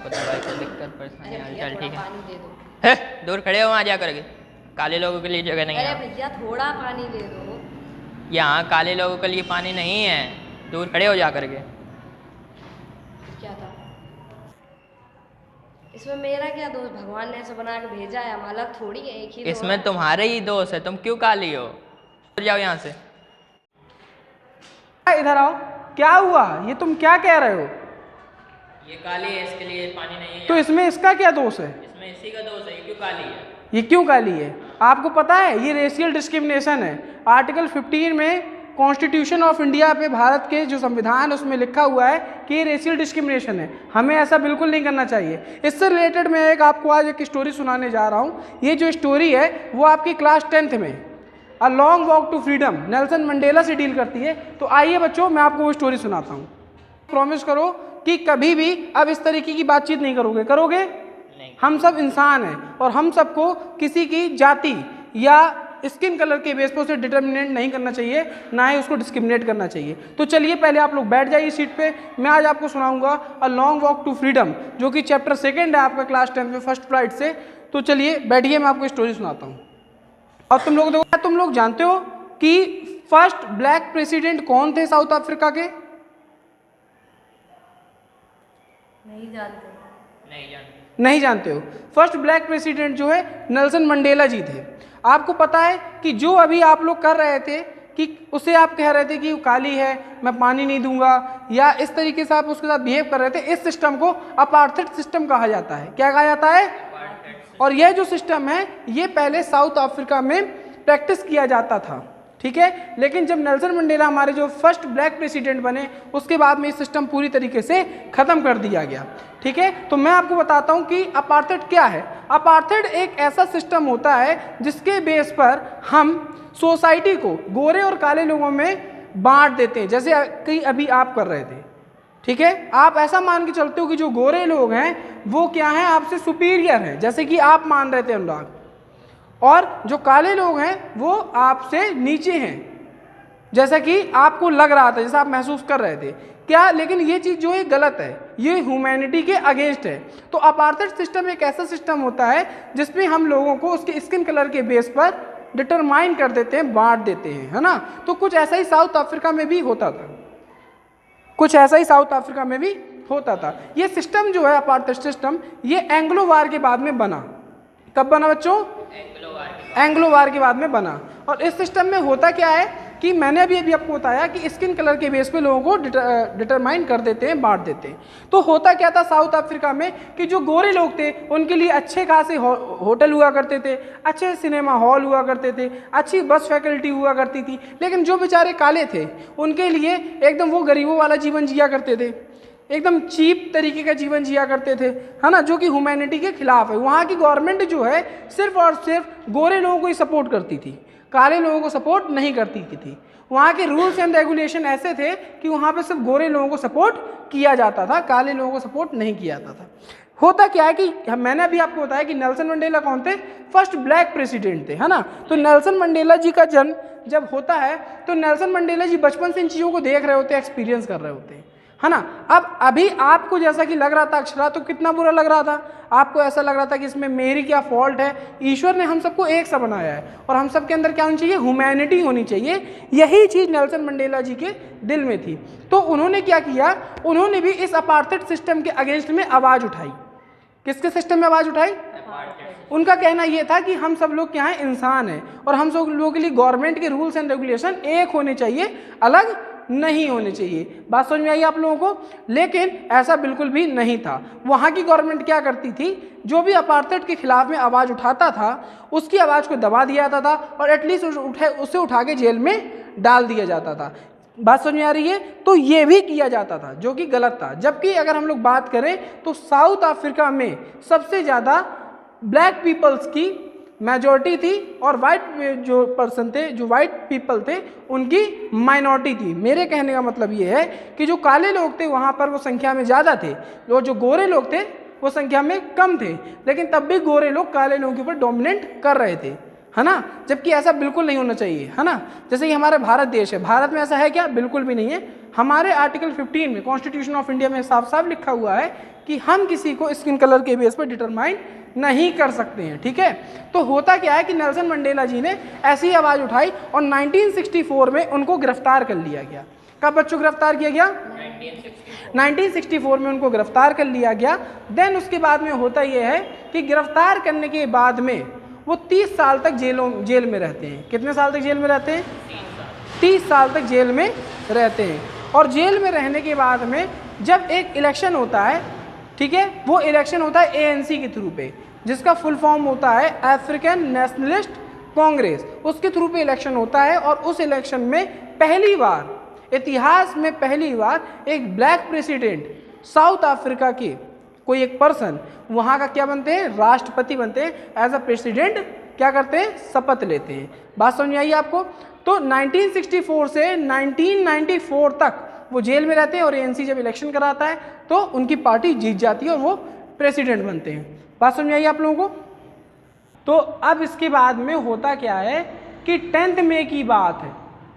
पता भाई कोई दिक्कत परेशानी अरे हाल भैया चाल थोड़ा ठीक है। पानी दे दो। है दूर खड़े हो वहाँ जा करके, काले लोगों के लिए जगह नहीं अरे है। भैया थोड़ा पानी दे दो। यहाँ काले लोगों के लिए पानी नहीं है, दूर खड़े हो जा करके। क्या था इसमें मेरा क्या दोस्त, भगवान ने ऐसा बना के भेजा है, हम अलग थोड़ी है, एक ही तो इसमें है। तुम्हारे ही दोस्त है, तुम क्यों काली हो? दूर जाओ यहाँ से। इधर आओ। क्या हुआ? ये तुम क्या कह रहे हो? ये काली है, इसके लिए पानी नहीं है। तो इसमें इसका क्या दोष है? इसमें इसी का दोस्त है, ये क्यों काली है? ये क्यों काली है? आपको पता है ये रेशियल डिस्क्रिमिनेशन है। आर्टिकल 15 में कॉन्स्टिट्यूशन ऑफ इंडिया पे, भारत के जो संविधान है उसमें लिखा हुआ है कि ये रेशियल डिस्क्रिमिनेशन है। हमें ऐसा बिल्कुल नहीं करना चाहिए। इससे रिलेटेड मैं आपको आज एक स्टोरी सुनाने जा रहा हूँ। ये जो स्टोरी है वो आपकी क्लास 10th में a long walk to freedom Nelson Mandela से डील करती है। तो आइए बच्चों, मैं आपको वो स्टोरी सुनाता हूँ। प्रॉमिस करो कि कभी भी अब इस तरीके की बातचीत नहीं करोगे। करोगे? नहीं। हम सब इंसान हैं और हम सबको किसी की जाति या स्किन कलर के बेस पर उसे डिटर्मिनेट नहीं करना चाहिए, ना ही उसको डिस्क्रिमिनेट करना चाहिए। तो चलिए पहले आप लोग बैठ जाइए सीट पे। मैं आज आपको सुनाऊंगा a long walk to freedom, जो कि चैप्टर 2 है आपका क्लास 10 में फर्स्ट पीरियड से। तो चलिए बैठिए, मैं आपको स्टोरी सुनाता हूँ। और तुम लोग जानते हो कि फर्स्ट ब्लैक प्रेसिडेंट कौन थे साउथ अफ्रीका के? नहीं जानते। नहीं जानते हो? फर्स्ट ब्लैक प्रेसिडेंट जो है नेल्सन मंडेला जी थे। आपको पता है कि जो अभी आप लोग कर रहे थे कि उसे आप कह रहे थे कि काली है, मैं पानी नहीं दूंगा, या इस तरीके से आप उसके साथ बिहेव कर रहे थे, इस सिस्टम को अपार्थाइड सिस्टम कहा जाता है। क्या कहा जाता है? और यह जो सिस्टम है ये पहले साउथ अफ्रीका में प्रैक्टिस किया जाता था, ठीक है। लेकिन जब नेल्सन मंडेला हमारे जो फर्स्ट ब्लैक प्रेसिडेंट बने, उसके बाद में ये सिस्टम पूरी तरीके से ख़त्म कर दिया गया, ठीक है। तो मैं आपको बताता हूँ कि अपार्थाइड क्या है। अपार्थाइड एक ऐसा सिस्टम होता है जिसके बेस पर हम सोसाइटी को गोरे और काले लोगों में बांट देते हैं, जैसे कि अभी आप कर रहे थे, ठीक है। आप ऐसा मान के चलते हो कि जो गोरे लोग हैं वो क्या हैं, आपसे सुपीरियर हैं, जैसे कि आप मान रहे थे अनुराग, और जो काले लोग हैं वो आपसे नीचे हैं, जैसा कि आपको लग रहा था, जैसा आप महसूस कर रहे थे क्या। लेकिन ये चीज़ जो है गलत है, ये ह्यूमैनिटी के अगेंस्ट है। तो अपार्थाइड सिस्टम एक ऐसा सिस्टम होता है जिसमें हम लोगों को उसके स्किन कलर के बेस पर डिटरमाइन कर देते हैं, बांट देते हैं, है ना। तो कुछ ऐसा ही साउथ अफ्रीका में भी होता था, कुछ ऐसा ही साउथ अफ्रीका में भी होता था। ये सिस्टम जो है अपार्थाइड सिस्टम, ये एंग्लो वार के बाद में बना। कब बना बच्चों? एंग्लो वार के बाद में बना। और इस सिस्टम में होता क्या है कि मैंने अभी आपको बताया कि स्किन कलर के बेस पे लोगों को डिटरमाइन कर देते हैं, बांट देते हैं। तो होता क्या था साउथ अफ्रीका में कि जो गोरे लोग थे उनके लिए अच्छे खासे होटल हुआ करते थे, अच्छे सिनेमा हॉल हुआ करते थे, अच्छी बस फैकल्टी हुआ करती थी। लेकिन जो बेचारे काले थे उनके लिए एकदम वो गरीबों वाला जीवन जिया करते थे, एकदम चीप तरीके का जीवन जिया करते थे, है ना, जो कि ह्यूमैनिटी के खिलाफ है। वहाँ की गवर्नमेंट जो है सिर्फ और सिर्फ गोरे लोगों को ही सपोर्ट करती थी, काले लोगों को सपोर्ट नहीं करती थी। वहाँ के रूल्स एंड रेगुलेशन ऐसे थे कि वहाँ पे सिर्फ गोरे लोगों को सपोर्ट किया जाता था, काले लोगों को सपोर्ट नहीं किया जाता था। होता क्या है कि मैंने अभी आपको बताया कि नेल्सन मंडेला कौन थे? फर्स्ट ब्लैक प्रेसिडेंट थे, है ना। तो नेल्सन मंडेला जी का जन्म जब होता है तो नेल्सन मंडेला जी बचपन से इन चीज़ों को देख रहे होते हैं, एक्सपीरियंस कर रहे होते हैं, है ना। अब अभी आपको जैसा कि लग रहा था अक्षरा, तो कितना बुरा लग रहा था, आपको ऐसा लग रहा था कि इसमें मेरी क्या फॉल्ट है। ईश्वर ने हम सबको एक सा बनाया है और हम सब के अंदर क्या होनी चाहिए? ह्यूमैनिटी होनी चाहिए। यही चीज़ नेल्सन मंडेला जी के दिल में थी। तो उन्होंने क्या किया, उन्होंने भी इस अपार्थाइड सिस्टम के अगेंस्ट में आवाज़ उठाई। किसके सिस्टम में आवाज़ उठाई? उनका कहना यह था कि हम सब लोग क्या हैं, इंसान हैं, और हम सब लोगों के लिए गवर्नमेंट के रूल्स एंड रेगुलेशन एक होने चाहिए, अलग नहीं होने चाहिए। बात समझ में आई आप लोगों को? लेकिन ऐसा बिल्कुल भी नहीं था। वहाँ की गवर्नमेंट क्या करती थी, जो भी अपार्थाइड के खिलाफ में आवाज़ उठाता था उसकी आवाज़ को दबा दिया जाता था और एटलीस्ट उसे उठा के जेल में डाल दिया जाता था। बात समझ में आ रही है? तो ये भी किया जाता था, जो कि गलत था। जबकि अगर हम लोग बात करें तो साउथ अफ्रीका में सबसे ज़्यादा ब्लैक पीपल्स की मेजॉरिटी थी और वाइट जो पर्सन थे, जो वाइट पीपल थे, उनकी माइनॉरिटी थी। मेरे कहने का मतलब ये है कि जो काले लोग थे वहाँ पर वो संख्या में ज़्यादा थे, और जो गोरे लोग थे वो संख्या में कम थे। लेकिन तब भी गोरे लोग काले लोगों के ऊपर डोमिनेट कर रहे थे, है ना, जबकि ऐसा बिल्कुल नहीं होना चाहिए, है ना। जैसे कि हमारा भारत देश है, भारत में ऐसा है क्या? बिल्कुल भी नहीं है। हमारे आर्टिकल 15 में कॉन्स्टिट्यूशन ऑफ इंडिया में साफ साफ लिखा हुआ है कि हम किसी को स्किन कलर के बेस पर डिटरमाइन नहीं कर सकते हैं, ठीक है। तो होता क्या है कि नेल्सन मंडेला जी ने ऐसी आवाज़ उठाई और 1964 में उनको गिरफ्तार कर लिया गया। कब बच्चों गिरफ्तार किया गया? 1964 में उनको गिरफ्तार कर लिया गया। देन उसके बाद में होता यह है कि गिरफ्तार करने के बाद में वो 30 साल तक जेल में रहते हैं। कितने साल तक जेल में रहते हैं? 30 साल तक जेल में रहते हैं। और जेल में रहने के बाद में जब एक इलेक्शन होता है, ठीक है, वो इलेक्शन होता है ANC के थ्रू पे, जिसका फुल फॉर्म होता है अफ्रीकन नेशनलिस्ट कांग्रेस। उसके थ्रू पे इलेक्शन होता है और उस इलेक्शन में पहली बार, इतिहास में पहली बार एक ब्लैक प्रेसिडेंट, साउथ अफ्रीका के कोई एक पर्सन वहाँ का क्या बनते हैं? राष्ट्रपति बनते हैं। एज अ प्रेसिडेंट क्या करते हैं? शपथ लेते हैं। बात समझ में आई आपको? तो 1964 से 1994 तक वो जेल में रहते हैं और ANC जब इलेक्शन कराता है तो उनकी पार्टी जीत जाती है और वो प्रेसिडेंट बनते हैं। बात समझ में आई आप लोगों को? तो अब इसके बाद में होता क्या है कि 10 मई की बात है।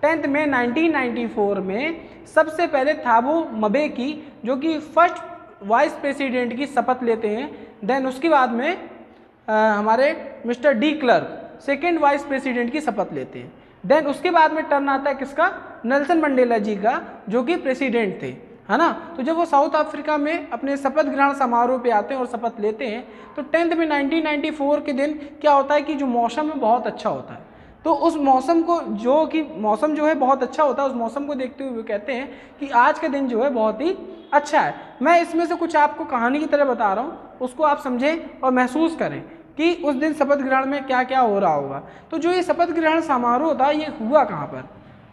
10 मई 1994 में सबसे पहले थाबो मबेकी जो कि फर्स्ट वाइस प्रेसिडेंट की शपथ लेते हैं। देन उसके बाद में हमारे mister de Klerk second vice president की शपथ लेते हैं। देन उसके बाद में टर्न आता है किसका? नेल्सन मंडेला जी का, जो कि प्रेसिडेंट थे, है ना। तो जब वो साउथ अफ्रीका में अपने शपथ ग्रहण समारोह पे आते हैं और शपथ लेते हैं तो 10 मई 1994 के दिन क्या होता है कि जो मौसम है बहुत अच्छा होता है। तो उस मौसम को मौसम जो है बहुत अच्छा होता है, उस मौसम को देखते हुए कहते हैं कि आज का दिन जो है बहुत ही अच्छा है। मैं इसमें से कुछ आपको कहानी की तरह बता रहा हूँ, उसको आप समझें और महसूस करें कि उस दिन शपथ ग्रहण में क्या क्या हो रहा होगा। तो जो ये शपथ ग्रहण समारोह था ये हुआ कहाँ पर?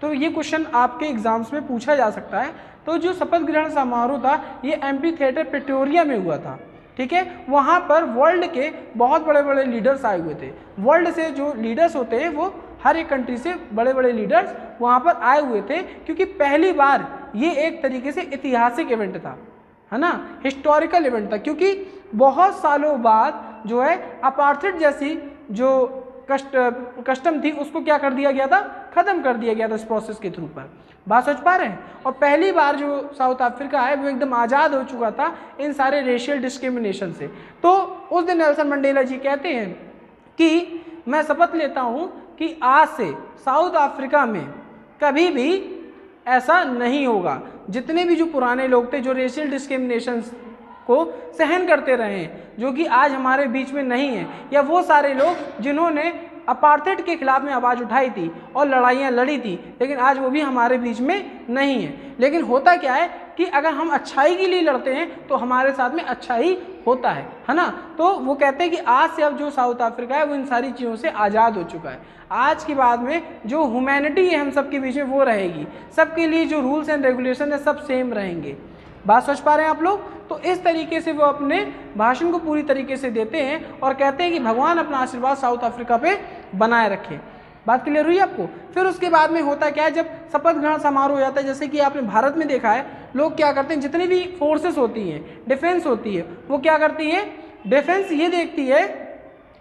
तो ये क्वेश्चन आपके एग्जाम्स में पूछा जा सकता है। तो जो शपथ ग्रहण समारोह था ये एम्पी थिएटर प्रिटोरिया में हुआ था, ठीक है। वहाँ पर वर्ल्ड के बहुत बड़े बड़े लीडर्स आए हुए थे। वर्ल्ड से जो लीडर्स होते हैं वो हर एक कंट्री से बड़े बड़े लीडर्स वहाँ पर आए हुए थे, क्योंकि पहली बार ये एक तरीके से ऐतिहासिक इवेंट था, है ना, हिस्टोरिकल इवेंट था। क्योंकि बहुत सालों बाद जो है अपार्थाइड जैसी जो कस्टम थी उसको क्या कर दिया गया था? खत्म कर दिया गया था इस प्रोसेस के थ्रू पर। बात सोच पा रहे हैं? और पहली बार जो साउथ अफ्रीका है वो एकदम आज़ाद हो चुका था इन सारे रेशियल डिस्क्रिमिनेशन से। तो उस दिन नेल्सन मंडेला जी कहते हैं कि मैं शपथ लेता हूँ कि आज से साउथ अफ्रीका में कभी भी ऐसा नहीं होगा। जितने भी जो पुराने लोग थे जो रेशियल डिस्क्रिमिनेशन को सहन करते रहे हैं, जो कि आज हमारे बीच में नहीं है, या वो सारे लोग जिन्होंने अपार्थाइड के खिलाफ में आवाज़ उठाई थी और लड़ाइयाँ लड़ी थी, लेकिन आज वो भी हमारे बीच में नहीं है। लेकिन होता क्या है कि अगर हम अच्छाई के लिए लड़ते हैं तो हमारे साथ में अच्छा ही होता है ना। तो वो कहते हैं कि आज से अब जो साउथ अफ्रीका है वो इन सारी चीज़ों से आज़ाद हो चुका है। आज के बाद में जो ह्यूमैनिटी है हम सबके बीच में वो रहेगी, सबके लिए जो रूल्स एंड रेगुलेशन है सब सेम रहेंगे। बात सोच पा रहे हैं आप लोग? तो इस तरीके से वो अपने भाषण को पूरी तरीके से देते हैं और कहते हैं कि भगवान अपना आशीर्वाद साउथ अफ्रीका पे बनाए रखे। बात क्लियर हुई आपको? फिर उसके बाद में होता क्या है, जब शपथ ग्रहण समारोह हो जाता है, जैसे कि आपने भारत में देखा है, लोग क्या करते हैं, जितनी भी फोर्सेस होती हैं, डिफेंस होती है, वो क्या करती है, डिफेंस ये देखती है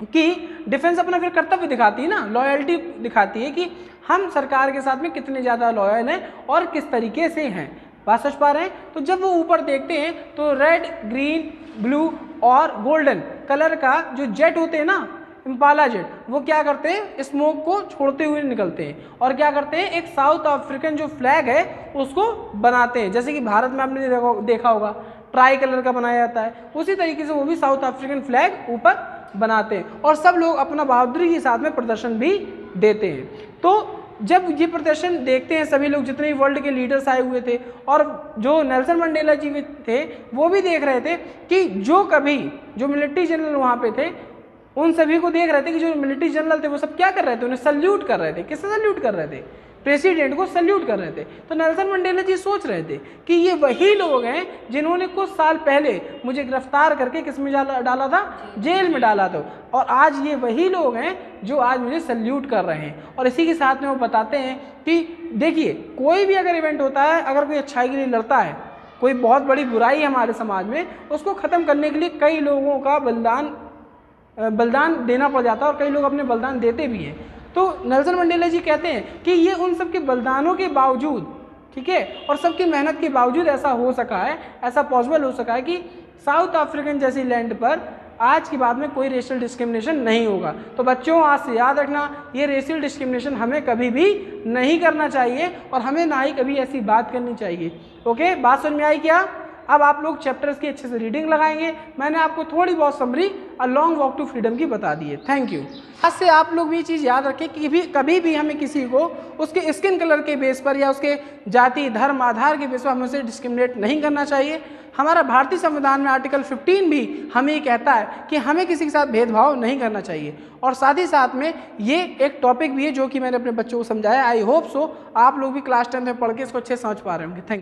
कि डिफेंस अपना फिर कर्तव्य दिखाती है ना, लॉयल्टी दिखाती है कि हम सरकार के साथ में कितने ज़्यादा लॉयल हैं और किस तरीके से हैं। बात समझ पा रहे हैं? तो जब वो ऊपर देखते हैं तो रेड, ग्रीन, ब्लू और गोल्डन कलर का जो जेट होते हैं ना, इम्पाला जेट, वो क्या करते हैं, स्मोक को छोड़ते हुए निकलते हैं और क्या करते हैं, एक साउथ अफ्रीकन जो फ्लैग है उसको बनाते हैं। जैसे कि भारत में आपने देखा होगा ट्राई कलर का बनाया जाता है, उसी तरीके से वो भी साउथ अफ्रीकन फ्लैग ऊपर बनाते हैं और सब लोग अपना बहादुरी के साथ में प्रदर्शन भी देते हैं। तो जब ये प्रदर्शन देखते हैं सभी लोग, जितने भी वर्ल्ड के लीडर्स आए हुए थे और जो नेल्सन मंडेला जी थे वो भी देख रहे थे कि जो मिलिट्री जनरल वहाँ पे थे उन सभी को देख रहे थे कि जो मिलिट्री जनरल थे वो सब क्या कर रहे थे, उन्हें सल्यूट कर रहे थे। किससे सल्यूट कर रहे थे? प्रेसिडेंट को सल्यूट कर रहे थे। तो नेल्सन मंडेला जी सोच रहे थे कि ये वही लोग हैं जिन्होंने कुछ साल पहले मुझे गिरफ्तार करके किस में डाला था, जेल में डाला था, और आज ये वही लोग हैं जो आज मुझे सल्यूट कर रहे हैं। और इसी के साथ में वो बताते हैं कि देखिए, कोई भी अगर इवेंट होता है, अगर कोई अच्छाई के लिए लड़ता है, कोई बहुत बड़ी बुराई है हमारे समाज में, उसको ख़त्म करने के लिए कई लोगों का बलिदान बलिदान देना पड़ जाता है और कई लोग अपने बलिदान देते भी हैं। तो नेल्सन मंडेला जी कहते हैं कि ये उन सब के बलिदानों के बावजूद, ठीक है, और सबकी मेहनत के बावजूद ऐसा हो सका है, ऐसा पॉसिबल हो सका है कि साउथ अफ्रीकन जैसी लैंड पर आज के बाद में कोई रेशियल डिस्क्रिमिनेशन नहीं होगा। तो बच्चों आज से याद रखना, ये रेशियल डिस्क्रिमिनेशन हमें कभी भी नहीं करना चाहिए और हमें ना ही कभी ऐसी बात करनी चाहिए। ओके, बात समझ में आई क्या? अब आप लोग चैप्टर्स की अच्छे से रीडिंग लगाएंगे। मैंने आपको थोड़ी बहुत summary a long walk to freedom की बता दी है। Thank you. आज से आप लोग भी ये चीज़ याद रखें कि कभी भी हमें किसी को उसके स्किन कलर के बेस पर या उसके जाति धर्म आधार के बेस पर हमें उसे डिस्क्रिमिनेट नहीं करना चाहिए। हमारा भारतीय संविधान में आर्टिकल 15 भी हमें ये कहता है कि हमें किसी के साथ भेदभाव नहीं करना चाहिए। और साथ ही साथ में ये एक टॉपिक भी है जो कि मैंने अपने बच्चों को समझाया। आई होप सो आप लोग भी क्लास 10 में पढ़ के इसको अच्छे से समझ पा रहे होंगे। Thank you.